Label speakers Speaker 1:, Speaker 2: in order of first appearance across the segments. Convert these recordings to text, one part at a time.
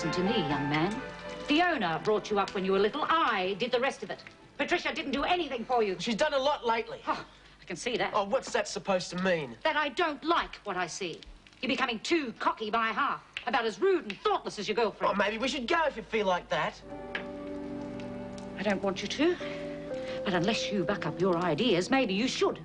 Speaker 1: Listen to me, young man. Fiona brought you up when you were little. I did the rest of it. Patricia didn't do anything for you.
Speaker 2: She's done a lot lately.
Speaker 1: Oh, I can see that.
Speaker 2: Oh, what's that supposed to mean?
Speaker 1: That I don't like what I see. You're becoming too cocky by half. About as rude and thoughtless as your girlfriend.
Speaker 2: Oh, maybe we should go if you feel like that.
Speaker 1: I don't want you to. But unless you buck up your ideas, maybe you should.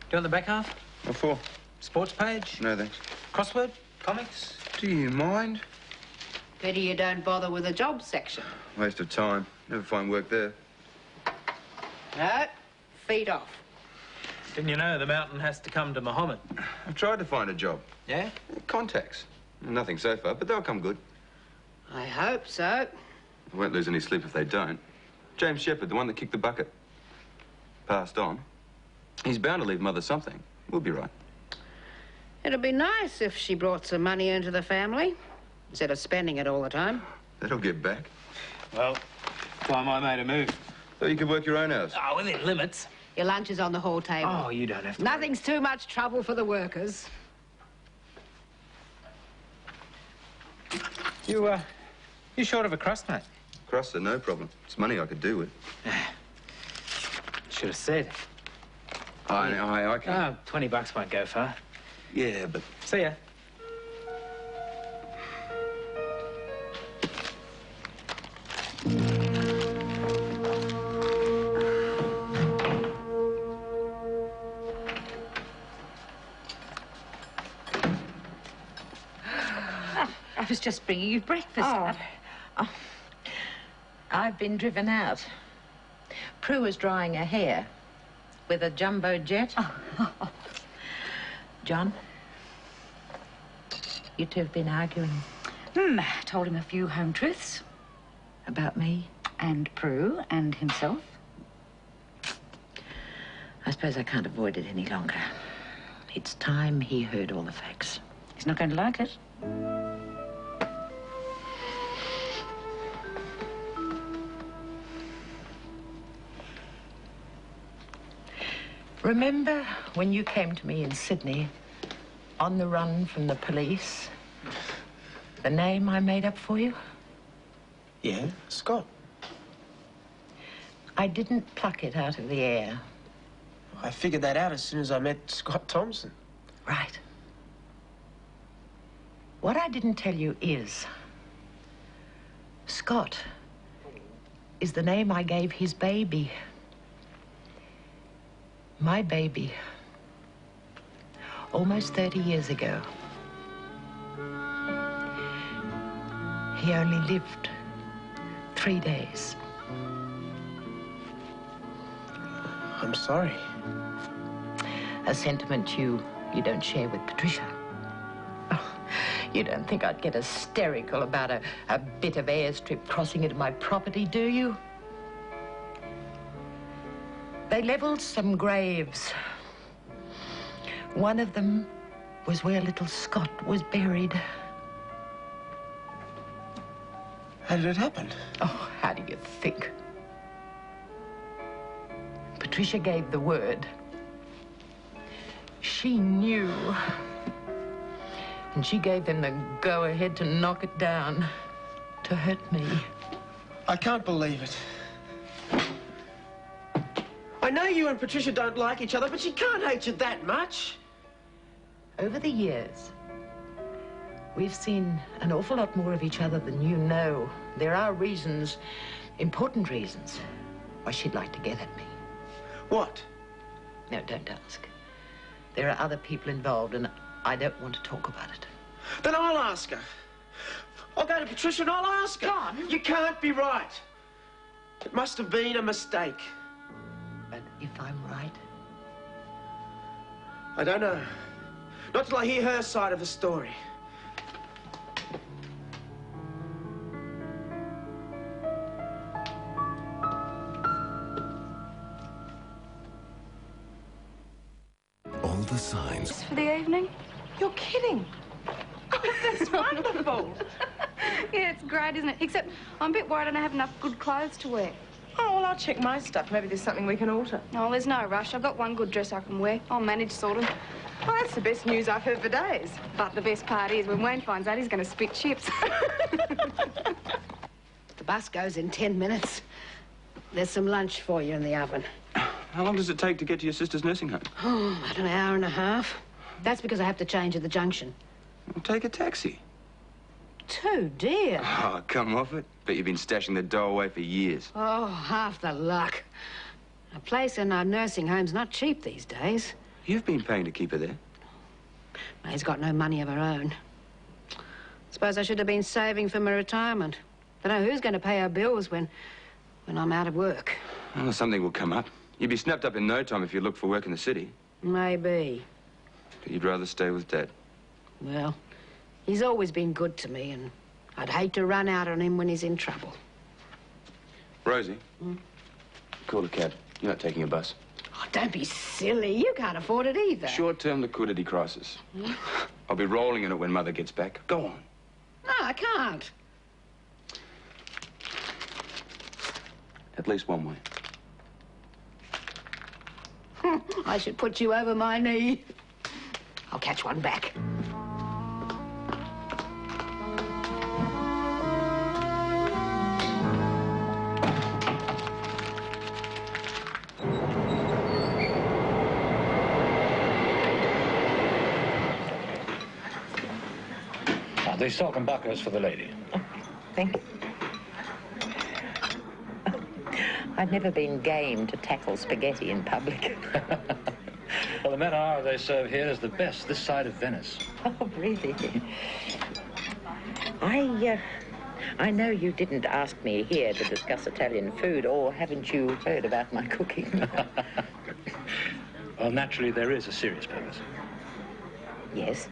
Speaker 3: Do you want the back half?
Speaker 4: What for?
Speaker 3: Sports page?
Speaker 4: No, thanks.
Speaker 3: Crossword? Comics?
Speaker 4: Do you mind?
Speaker 5: Pity you don't bother with the job section.
Speaker 4: Waste of time. Never find work there.
Speaker 5: No, feet off.
Speaker 3: Didn't you know the mountain has to come to Muhammad?
Speaker 4: I've tried to find a job.
Speaker 3: Yeah?
Speaker 4: Contacts. Nothing so far, but they'll come good.
Speaker 5: I hope so.
Speaker 4: I won't lose any sleep if they don't. James Shepherd, the one that kicked the bucket, passed on. He's bound to leave Mother something. We'll be right.
Speaker 5: It'd be nice if she brought some money into the family, instead of spending it all the time.
Speaker 4: That'll get back.
Speaker 3: Well, time I made a move.
Speaker 4: So you could work your own hours.
Speaker 3: Oh, within limits.
Speaker 5: Your lunch is on the hall table.
Speaker 3: Oh, you don't have to.
Speaker 5: Nothing's too much trouble for the workers.
Speaker 3: You short of a crust, mate?
Speaker 4: Crusts are no problem. It's money I could do with.
Speaker 3: Should have said.
Speaker 4: I can.
Speaker 3: Oh, $20 won't go far.
Speaker 4: Yeah, but...
Speaker 3: See ya.
Speaker 1: I was just bringing you breakfast.
Speaker 5: Oh. I've been driven out. Prue was drying her hair with a jumbo jet. John, you two have been arguing.
Speaker 1: Told him a few home truths.
Speaker 5: About me?
Speaker 1: And Prue and himself.
Speaker 5: I suppose I can't avoid it any longer. It's time he heard all the facts.
Speaker 1: He's not going to like it.
Speaker 5: Remember when you came to me in Sydney, on the run from the police? The name I made up for you?
Speaker 2: Yeah, Scott.
Speaker 5: I didn't pluck it out of the air.
Speaker 2: I figured that out as soon as I met Scott Thompson.
Speaker 5: Right. What I didn't tell you is, Scott is the name I gave his baby. My baby. Almost 30 years ago. He only lived 3 days.
Speaker 2: I'm sorry.
Speaker 5: A sentiment you don't share with Patricia. Oh, you don't think I'd get hysterical about a bit of airstrip crossing into my property, do you? They leveled some graves. One of them was where little Scott was buried.
Speaker 2: How did it happen?
Speaker 5: Oh, how do you think? Patricia gave the word. She knew. And she gave them the go-ahead to knock it down, to hurt me.
Speaker 2: I can't believe it. I know you and Patricia don't like each other, but she can't hate you that much.
Speaker 5: Over the years, we've seen an awful lot more of each other than you know. There are reasons, important reasons, why she'd like to get at me.
Speaker 2: What?
Speaker 5: No, don't ask. There are other people involved, and I don't want to talk about it.
Speaker 2: Then I'll ask her. I'll go to Patricia and I'll ask her.
Speaker 1: John!
Speaker 2: You can't be right. It must have been a mistake.
Speaker 5: But if I'm right?
Speaker 2: I don't know. Not till I hear her side of the story.
Speaker 6: All the signs.
Speaker 7: For the evening? You're kidding. Oh, that's wonderful. Yeah, it's great, isn't it? Except I'm a bit worried I don't have enough good clothes to wear.
Speaker 8: Oh, well, I'll check my stuff. Maybe there's something we can alter.
Speaker 7: Oh, there's no rush. I've got one good dress I can wear. I'll manage, sort of.
Speaker 8: Well, that's the best news I've heard for days.
Speaker 7: But the best part is when Wayne finds out, he's going to spit chips.
Speaker 5: The bus goes in 10 minutes. There's some lunch for you in the oven.
Speaker 4: How long does it take to get to your sister's nursing home?
Speaker 5: Oh, about an hour and a half. That's because I have to change at the junction.
Speaker 4: Well, take a taxi.
Speaker 5: Too dear.
Speaker 4: Oh, come off it. Bet you've been stashing the dough away for years.
Speaker 5: Oh, half the luck. A place in our nursing home's not cheap these days.
Speaker 4: You've been paying to keep her there.
Speaker 5: May's got no money of her own. Suppose I should have been saving for my retirement. Don't know who's going to pay our bills when I'm out of work.
Speaker 4: Well, something will come up. You'd be snapped up in no time if you looked for work in the city.
Speaker 5: Maybe.
Speaker 4: But you'd rather stay with Dad.
Speaker 5: Well, he's always been good to me, and I'd hate to run out on him when he's in trouble.
Speaker 4: Rosie, call a cab. You're not taking a bus.
Speaker 5: Oh, don't be silly. You can't afford it either.
Speaker 4: Short-term liquidity crisis. I'll be rolling in it when Mother gets back. Go on.
Speaker 5: No, I can't.
Speaker 4: At least one way.
Speaker 5: I should put you over my knee. I'll catch one back.
Speaker 9: The salt and buckers for the lady.
Speaker 10: Oh, thank you. I've never been game to tackle spaghetti in public.
Speaker 9: Well, the manner they serve here is the best this side of Venice.
Speaker 10: Oh, really? I know you didn't ask me here to discuss Italian food, or haven't you heard about my cooking?
Speaker 9: Well, naturally, there is a serious purpose.
Speaker 10: Yes?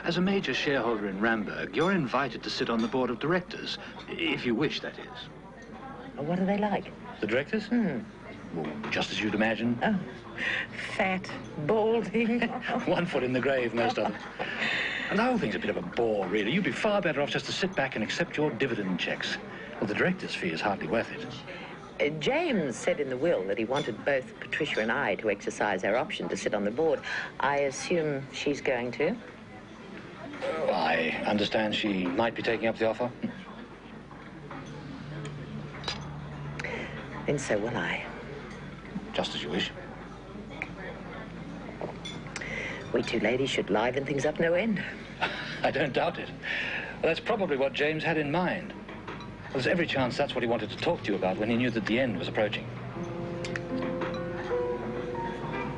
Speaker 9: As a major shareholder in Ramberg, you're invited to sit on the board of directors, if you wish, that is.
Speaker 10: What are they like?
Speaker 9: The directors? Well, just as you'd imagine.
Speaker 10: Oh, fat, balding.
Speaker 9: 1 foot in the grave, most of them. And the whole thing's a bit of a bore, really. You'd be far better off just to sit back and accept your dividend checks. Well, the director's fee is hardly worth it.
Speaker 10: James said in the will that he wanted both Patricia and I to exercise our option to sit on the board. I assume she's going to?
Speaker 9: I understand she might be taking up the offer.
Speaker 10: Then so will I.
Speaker 9: Just as you wish.
Speaker 10: We two ladies should liven things up no end.
Speaker 9: I don't doubt it. Well, that's probably what James had in mind. There's every chance that's what he wanted to talk to you about when he knew that the end was approaching.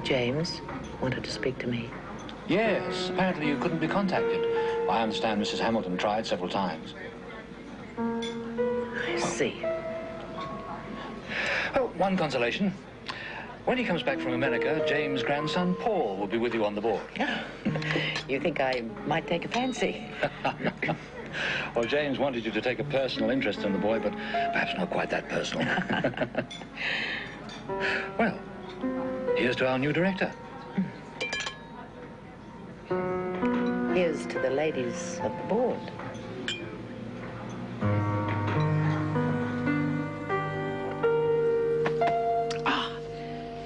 Speaker 10: James wanted to speak to me.
Speaker 9: Yes, apparently you couldn't be contacted. I understand Mrs. Hamilton tried several times.
Speaker 10: I see.
Speaker 9: Well, one consolation. When he comes back from America, James' grandson, Paul, will be with you on the board.
Speaker 10: You think I might take a fancy?
Speaker 9: Well, James wanted you to take a personal interest in the boy, but perhaps not quite that personal. Well, here's to our new director.
Speaker 10: Here's to the ladies of the board.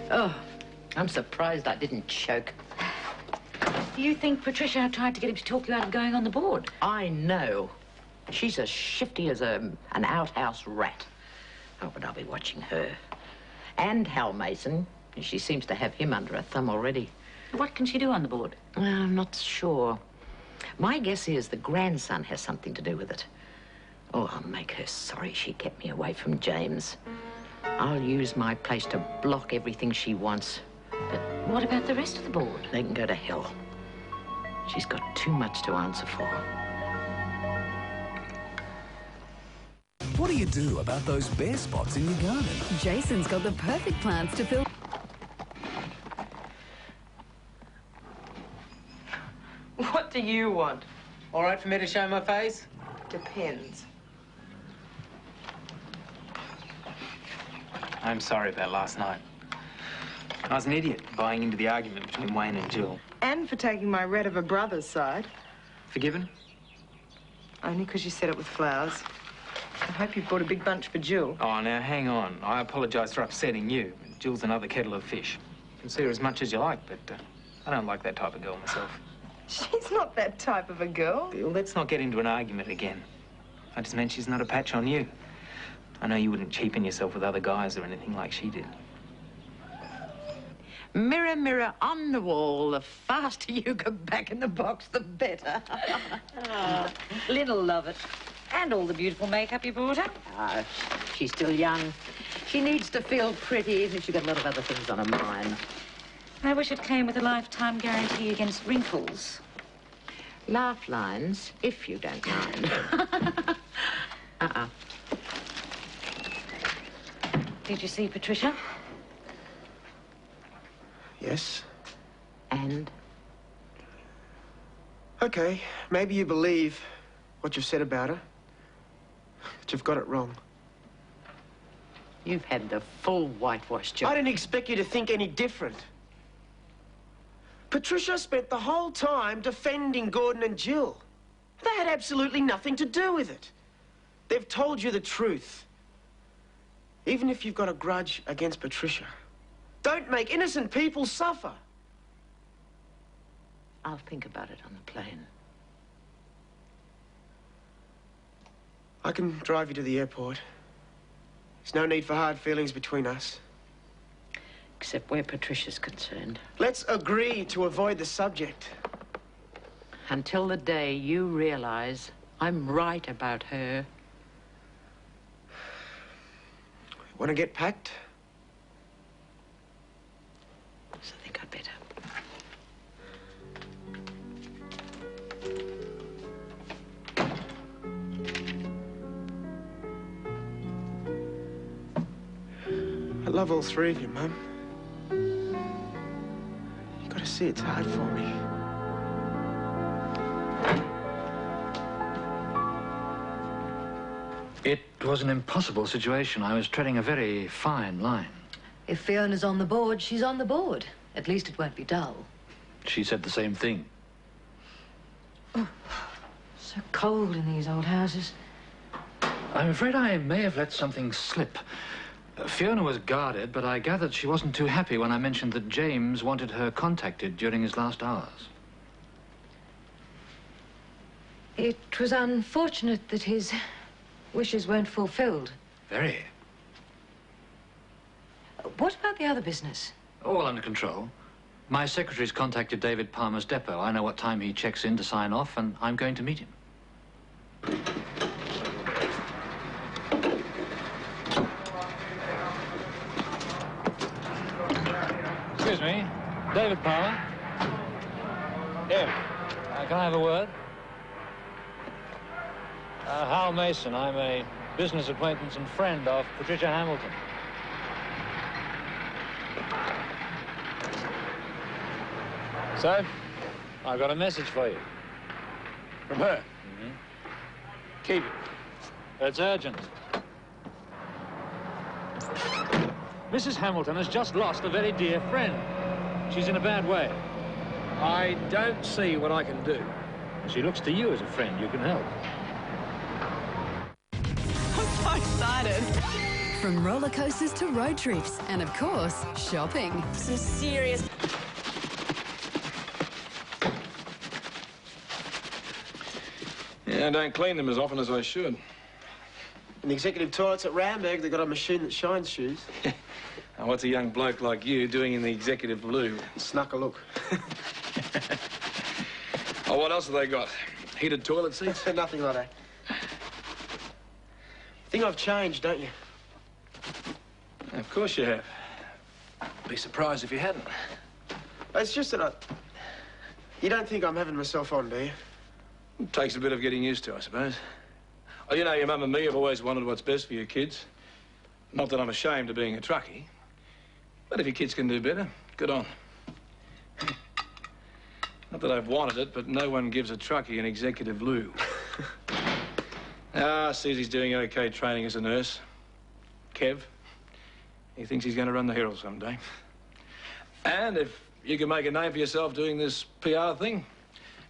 Speaker 10: Oh, I'm surprised I didn't choke.
Speaker 1: Do you think Patricia tried to get him to talk you out of going on the board?
Speaker 5: I know. She's as shifty as an outhouse rat. Oh, but I'll be watching her. And Hal Mason. She seems to have him under her thumb already.
Speaker 1: What can she do on the board?
Speaker 5: I'm not sure. My guess is the grandson has something to do with it. Oh, I'll make her sorry she kept me away from James. I'll use my place to block everything she wants.
Speaker 1: But what about the rest of the board?
Speaker 5: They can go to hell. She's got too much to answer for.
Speaker 6: What do you do about those bare spots in your garden?
Speaker 11: Jason's got the perfect plants to fill.
Speaker 8: What do you want?
Speaker 2: All right for me to show my face?
Speaker 8: Depends.
Speaker 3: I'm sorry about last night. I was an idiot buying into the argument between Wayne and Jill.
Speaker 8: And for taking my red of a brother's side.
Speaker 3: Forgiven?
Speaker 8: Only because you said it with flowers. I hope you brought a big bunch for Jill.
Speaker 3: Oh, now, hang on. I apologise for upsetting you. Jill's another kettle of fish. You can see her as much as you like, but I don't like that type of girl myself.
Speaker 8: She's not that type of a girl.
Speaker 3: Well, let's not get into an argument again. I just meant she's not a patch on you. I know you wouldn't cheapen yourself with other guys or anything like she did.
Speaker 5: Mirror, mirror on the wall, the faster you go back in the box, the better.
Speaker 1: Oh, Lynn'll love it. And all the beautiful makeup you bought her.
Speaker 5: Oh, she's still young. She needs to feel pretty, even if she's got a lot of other things on her mind.
Speaker 1: I wish it came with a lifetime guarantee against wrinkles.
Speaker 5: Laugh lines, if you don't mind.
Speaker 1: Did you see Patricia?
Speaker 2: Yes.
Speaker 5: And?
Speaker 2: Okay, maybe you believe what you've said about her, but you've got it wrong.
Speaker 5: You've had the full whitewash job.
Speaker 2: I didn't expect you to think any different. Patricia spent the whole time defending Gordon and Jill. They had absolutely nothing to do with it. They've told you the truth. Even if you've got a grudge against Patricia, don't make innocent people suffer.
Speaker 5: I'll think about it on the plane.
Speaker 2: I can drive you to the airport. There's no need for hard feelings between us.
Speaker 5: Except where Patricia's concerned.
Speaker 2: Let's agree to avoid the subject.
Speaker 5: Until the day you realize I'm right about her.
Speaker 2: Want to get packed?
Speaker 5: So I think I'd better.
Speaker 2: I love all three of you, Mum. You gotta see it's hard for me.
Speaker 9: It was an impossible situation. I was treading a very fine line.
Speaker 11: If Fiona's on the board, she's on the board. At least it won't be dull.
Speaker 9: She said the same thing.
Speaker 11: Oh, so cold in these old houses.
Speaker 9: I'm afraid I may have let something slip. Fiona was guarded, but I gathered she wasn't too happy when I mentioned that James wanted her contacted during his last hours.
Speaker 11: It was unfortunate that his wishes weren't fulfilled.
Speaker 9: Very.
Speaker 11: What about the other business?
Speaker 9: All under control. My secretary's contacted David Palmer's depot. I know what time he checks in to sign off, and I'm going to meet him. Excuse me, David Palmer.
Speaker 12: Yeah.
Speaker 9: Can I have a word? Hal Mason. I'm a business acquaintance and friend of Patricia Hamilton. So, I've got a message for you.
Speaker 12: From her?
Speaker 9: Mm-hmm.
Speaker 12: Keep it.
Speaker 9: It's urgent. Mrs. Hamilton has just lost a very dear friend. She's in a bad way.
Speaker 12: I don't see what I can do.
Speaker 9: She looks to you as a friend you can help.
Speaker 11: I'm so excited. From roller coasters to road trips, and of course, shopping.
Speaker 8: Some serious...
Speaker 12: Yeah, I don't clean them as often as I should.
Speaker 2: In the executive toilets at Ramberg, they've got a machine that shines shoes.
Speaker 12: Now, what's a young bloke like you doing in the executive loo?
Speaker 2: Snuck a look.
Speaker 12: Oh, what else have they got? Heated toilet seats?
Speaker 2: Nothing like that. Think I've changed, don't you?
Speaker 12: Of course you have. Be surprised if you hadn't.
Speaker 2: It's just that You don't think I'm having myself on, do you?
Speaker 12: It takes a bit of getting used to, I suppose. Oh, you know, your mum and me have always wanted what's best for your kids. Not that I'm ashamed of being a truckie. But if your kids can do better, good on. Not that I've wanted it, but no one gives a truckie an executive loo. Susie's doing okay training as a nurse. Kev, he thinks he's going to run the Herald someday. And if you can make a name for yourself doing this PR thing,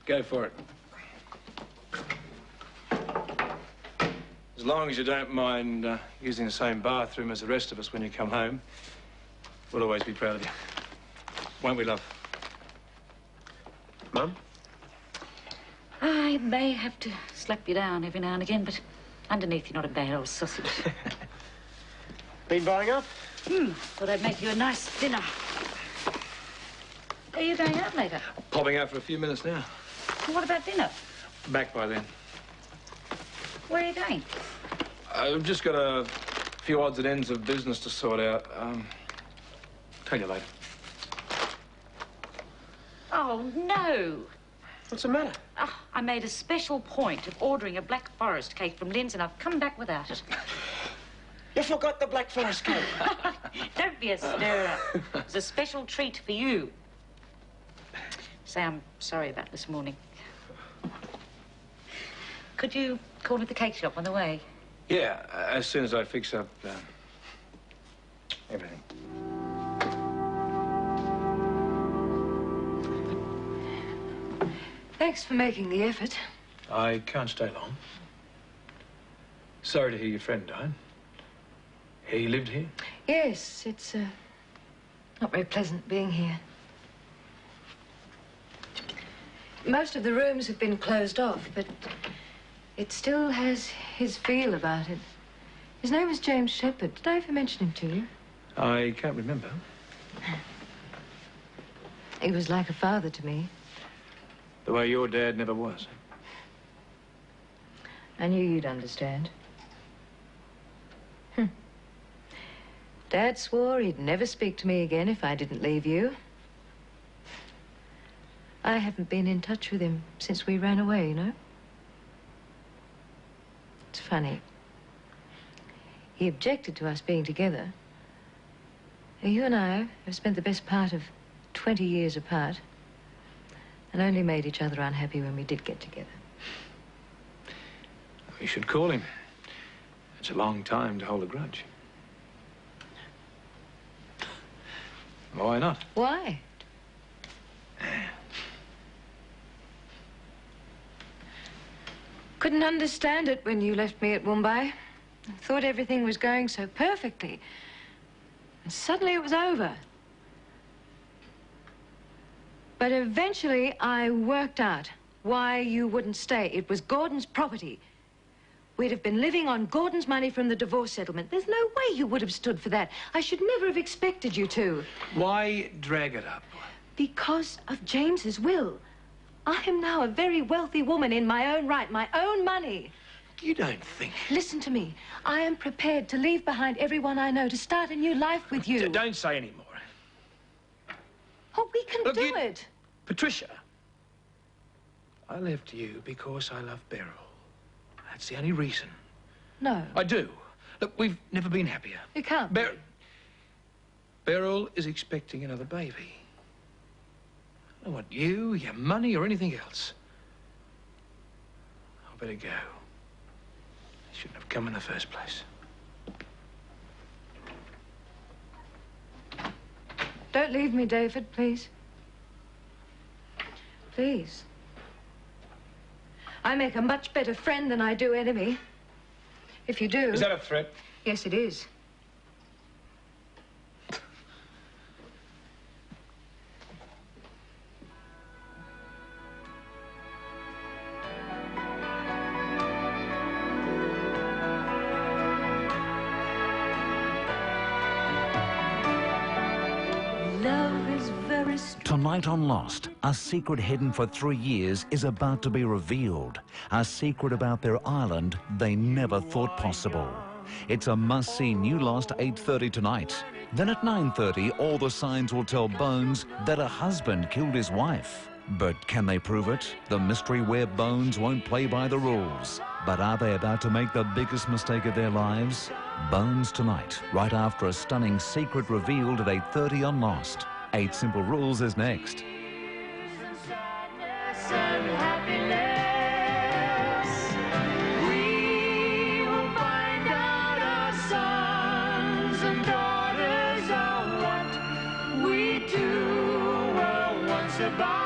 Speaker 12: go for it. long as you don't mind using the same bathroom as the rest of us when you come home, we'll always be proud of you. Won't we, love?
Speaker 2: Mum?
Speaker 1: I may have to slap you down every now and again, but underneath you're not a bad old sausage.
Speaker 2: Been buying up?
Speaker 1: Thought I'd make you a nice dinner. Are you going out later?
Speaker 12: Popping out for a few minutes now.
Speaker 1: Well, what about dinner?
Speaker 12: Back by then.
Speaker 1: Where are you going?
Speaker 12: I've just got a few odds and ends of business to sort out. Tell you later.
Speaker 1: Oh, no.
Speaker 2: What's the matter?
Speaker 1: Oh, I made a special point of ordering a Black Forest cake from Lynn's, and I've come back without it.
Speaker 2: You forgot the Black Forest cake.
Speaker 1: Don't be a stirrer. It's a special treat for you. Say, I'm sorry about this morning. Could you call me at the cake shop on the way?
Speaker 12: Yeah, as soon as I fix up everything.
Speaker 13: Thanks for making the effort.
Speaker 12: I can't stay long. Sorry to hear your friend died. He lived here?
Speaker 13: Yes, it's not very pleasant being here. Most of the rooms have been closed off, but it still has his feel about it. His name was James Shepherd. Did I ever mention him to you?
Speaker 12: I can't remember.
Speaker 13: He was like a father to me.
Speaker 12: The way your dad never was.
Speaker 13: I knew you'd understand. Dad swore he'd never speak to me again if I didn't leave you. I haven't been in touch with him since we ran away, you know? It's funny. He objected to us being together. You and I have spent the best part of 20 years apart and only made each other unhappy when we did get together.
Speaker 12: You should call him. It's a long time to hold a grudge. Why not?
Speaker 13: Why? Couldn't understand it when you left me at Mumbai. I thought everything was going so perfectly. And suddenly it was over. But eventually I worked out why you wouldn't stay. It was Gordon's property. We'd have been living on Gordon's money from the divorce settlement. There's no way you would have stood for that. I should never have expected you to.
Speaker 12: Why drag it up?
Speaker 13: Because of James's will. I am now a very wealthy woman in my own right, my own money.
Speaker 12: You don't think...
Speaker 13: Listen to me. I am prepared to leave behind everyone I know to start a new life with you.
Speaker 12: Don't say any more.
Speaker 13: Oh, we can do it.
Speaker 12: Patricia, I left you because I love Beryl. That's the only reason.
Speaker 13: No.
Speaker 12: I do. Look, we've never been happier.
Speaker 13: You can't.
Speaker 12: Beryl is expecting another baby. I don't want you, your money, or anything else. I better go. I shouldn't have come in the first place.
Speaker 13: Don't leave me, David, please. Please. I make a much better friend than I do enemy. If you do...
Speaker 12: Is that a threat?
Speaker 13: Yes, it is.
Speaker 14: Tonight on Lost, a secret hidden for 3 years is about to be revealed. A secret about their island they never thought possible. It's a must-see new Lost 8:30 tonight. Then at 9:30, all the signs will tell Bones that a husband killed his wife. But can they prove it? The mystery where Bones won't play by the rules. But are they about to make the biggest mistake of their lives? Bones tonight, right after a stunning secret revealed at 8:30 on Lost. 8 Simple Rules is next.
Speaker 15: We will find out our sons and daughters are what we do. Well, once about